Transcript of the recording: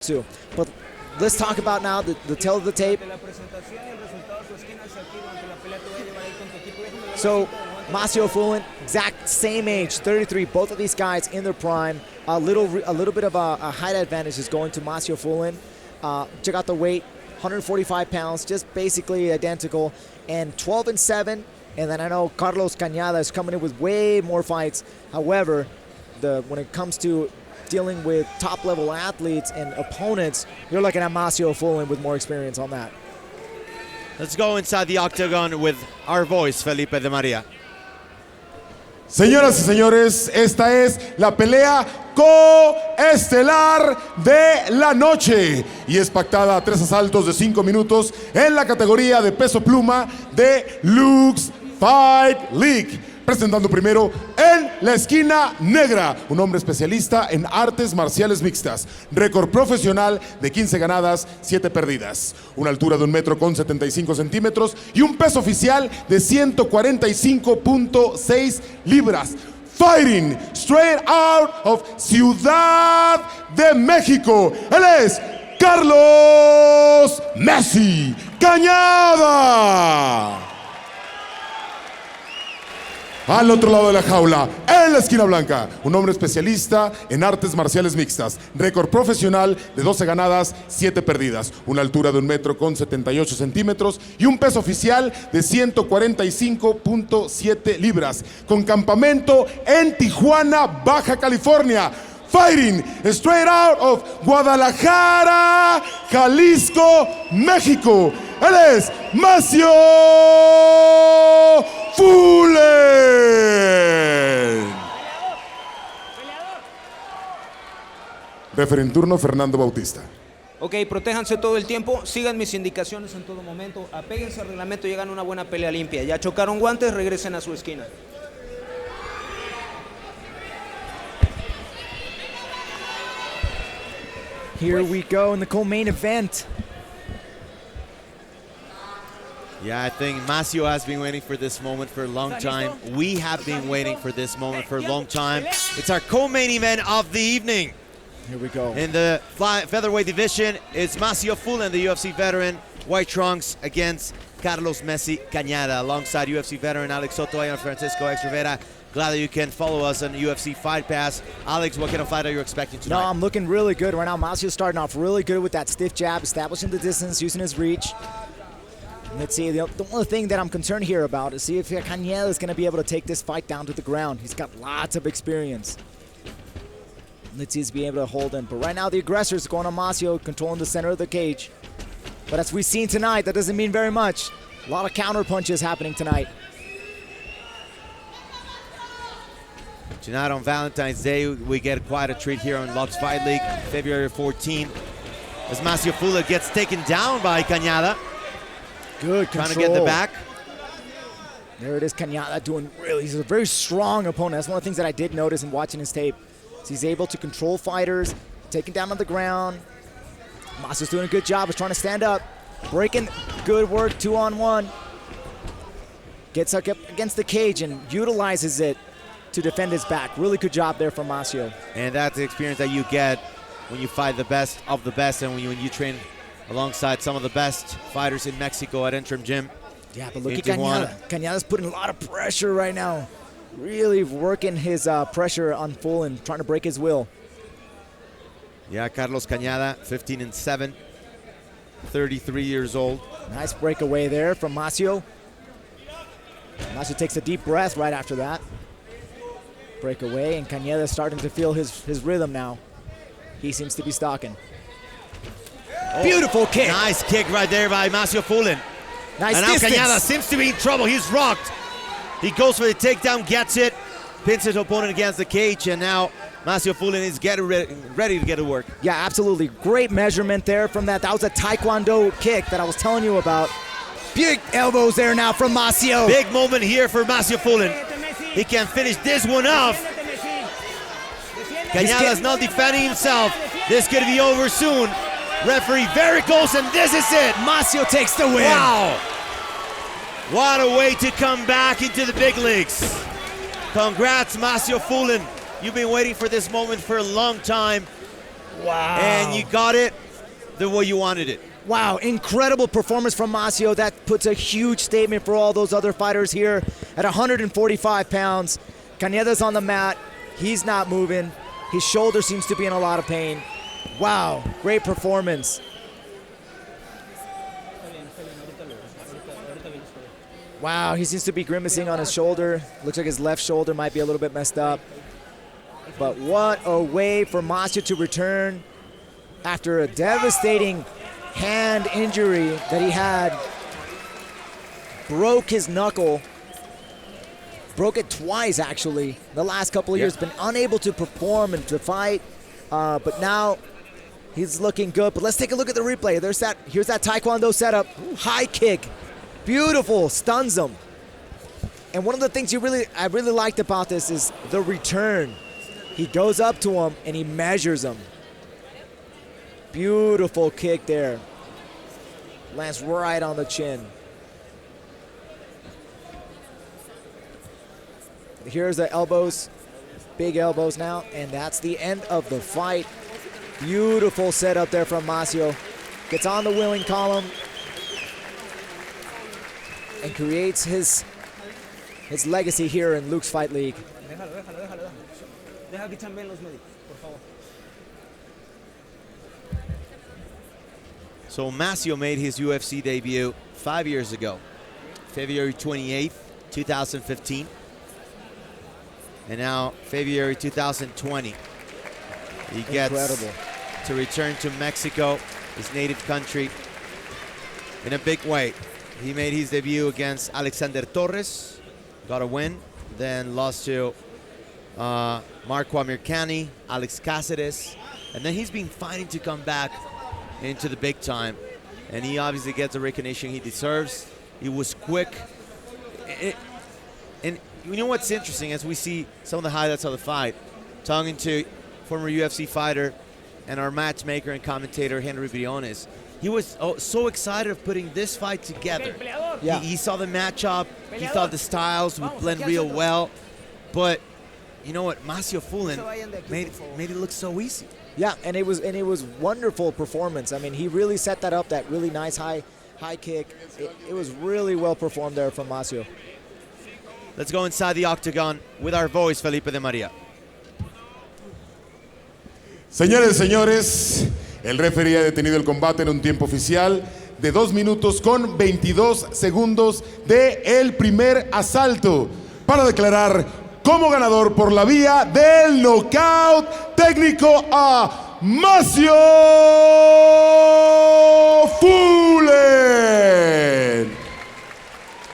too. But let's talk about now the tail of the tape. So Massio Fullen, exact same age, 33. Both of these guys in their prime. A little bit of a height advantage is going to Massio Fullen. Check out the weight, 145 pounds, just basically identical. And 12-7. And then I know Carlos Cañada is coming in with way more fights. However, when it comes to dealing with top-level athletes and opponents, you're looking at Massio Fullen with more experience on that. Let's go inside the octagon with our voice, Felipe de María. Señoras y señores, esta es la pelea coestelar de la noche y es pactada a 3 asaltos de 5 minutos en la categoría de peso pluma de LUX Fight League. Presentando primero en la esquina negra, un hombre especialista en artes marciales mixtas, récord profesional de 15 ganadas, 7 perdidas, una altura de 1,75 metros y un peso oficial de 145.6 libras. Fighting straight out of Ciudad de México, él es Carlos Messi Cañada. Al otro lado de la jaula, en la esquina blanca, un hombre especialista en artes marciales mixtas, récord profesional de 12 ganadas, 7 perdidas, una altura de 1,78 metros y un peso oficial de 145.7 libras, con campamento en Tijuana, Baja California. Fighting straight out of Guadalajara, Jalisco, México. Él es Massio Fullen. Referee en turno, Fernando Bautista. Ok, protéjanse todo el tiempo, sigan mis indicaciones en todo momento, apéguense al reglamento y hagan una buena pelea limpia. Ya chocaron guantes, regresen a su esquina. Here we go in the co-main event. Yeah, I think Massio has been waiting for this moment for a long time. We have been waiting for this moment for a long time. It's our co-main event of the evening. Here we go. In the featherweight division, it's Massio Fullen, the UFC veteran, white trunks, against Carlos Messi Cañada, alongside UFC veteran Alex Soto and Francisco Extravera. Glad that you can follow us on UFC Fight Pass. Alex, what kind of fight are you expecting tonight? No, I'm looking really good right now. Massio's starting off really good with that stiff jab, establishing the distance, using his reach. Let's see, the only thing that I'm concerned here about is see if Cañada is going to be able to take this fight down to the ground. He's got lots of experience. Let's see if he's be able to hold him. But right now the aggressor is going on Massio, controlling the center of the cage. But as we've seen tonight, that doesn't mean very much. A lot of counter punches happening tonight. Tonight on Valentine's Day, we get quite a treat here on LUX Fight League, February 14, as Massio Fullen gets taken down by Cañada. Good control. Trying to get the back. There it is, Cañada doing really, he's a very strong opponent. That's one of the things that I did notice in watching his tape. He's able to control fighters, taking down on the ground. Massio's doing a good job, he's trying to stand up. Breaking, good work, 2-on-1. Gets up against the cage and utilizes it to defend his back. Really good job there from Massio. And that's the experience that you get when you fight the best of the best and when you train alongside some of the best fighters in Mexico at Interim Gym. Yeah, but look at Cañada. Cañada's putting a lot of pressure right now. Really working his pressure on Fullen, trying to break his will. Yeah, Carlos Cañada, 15-7, 33 years old. Nice breakaway there from Massio. Massio takes a deep breath right after that. Breakaway, and Cañada's starting to feel his rhythm now. He seems to be stalking. Oh, beautiful kick. Nice kick right there by Massio Fullen. Nice and now distance. Cañada seems to be in trouble. He's rocked. He goes for the takedown, gets it, pins his opponent against the cage, and now Massio Fullen is ready to get to work. Yeah, absolutely. Great measurement there from that. That was a Taekwondo kick that I was telling you about. Big elbows there now from Massio. Big moment here for Massio Fullen. He can finish this one off. Cañada's not defending himself. This could be over soon. Referee very close, and this is it. Massio takes the win. Wow. What a way to come back into the big leagues. Congrats, Massio Fullen. You've been waiting for this moment for a long time. Wow. And you got it the way you wanted it. Wow, incredible performance from Massio. That puts a huge statement for all those other fighters here at 145 pounds. Cañada's on the mat. He's not moving. His shoulder seems to be in a lot of pain. Wow, great performance. Wow, he seems to be grimacing on his shoulder. Looks like his left shoulder might be a little bit messed up. But what a way for Massio to return after a devastating hand injury that he had. Broke his knuckle. Broke it twice, actually, the last couple of years. Been unable to perform and to fight. But now he's looking good. But let's take a look at the replay. Here's that Taekwondo setup. High kick. Beautiful, stuns him. And one of the things I really liked about this is the return. He goes up to him and he measures him. Beautiful kick there. Lands right on the chin. Here's the elbows, big elbows now, and that's the end of the fight. Beautiful setup there from Massio. Gets on the winning column and creates his legacy here in LUX Fight League. So Massio made his UFC debut 5 years ago, February 28th, 2015. And now February 2020, he gets to return to Mexico, his native country, in a big way. He made his debut against Alexander Torres, got a win, then lost to Marco Amirkani, Alex Cáceres, and then he's been fighting to come back into the big time, and he obviously gets the recognition he deserves. He was quick, and you know what's interesting, as we see some of the highlights of the fight, talking to former UFC fighter and our matchmaker and commentator Henry Briones, he was so excited of putting this fight together. Yeah. He saw the matchup, he thought the styles would blend real well, but you know what, Massio Fullen made it look so easy. Yeah, and it was wonderful performance. I mean, he really set that up, that really nice high kick. It was really well performed there from Massio. Let's go inside the octagon with our voice, Felipe de María. Señores, señores, el referee ha detenido el combate en un tiempo oficial de 2 minutos con 22 segundos de el primer asalto para declarar como ganador por la vía del knockout técnico a Massio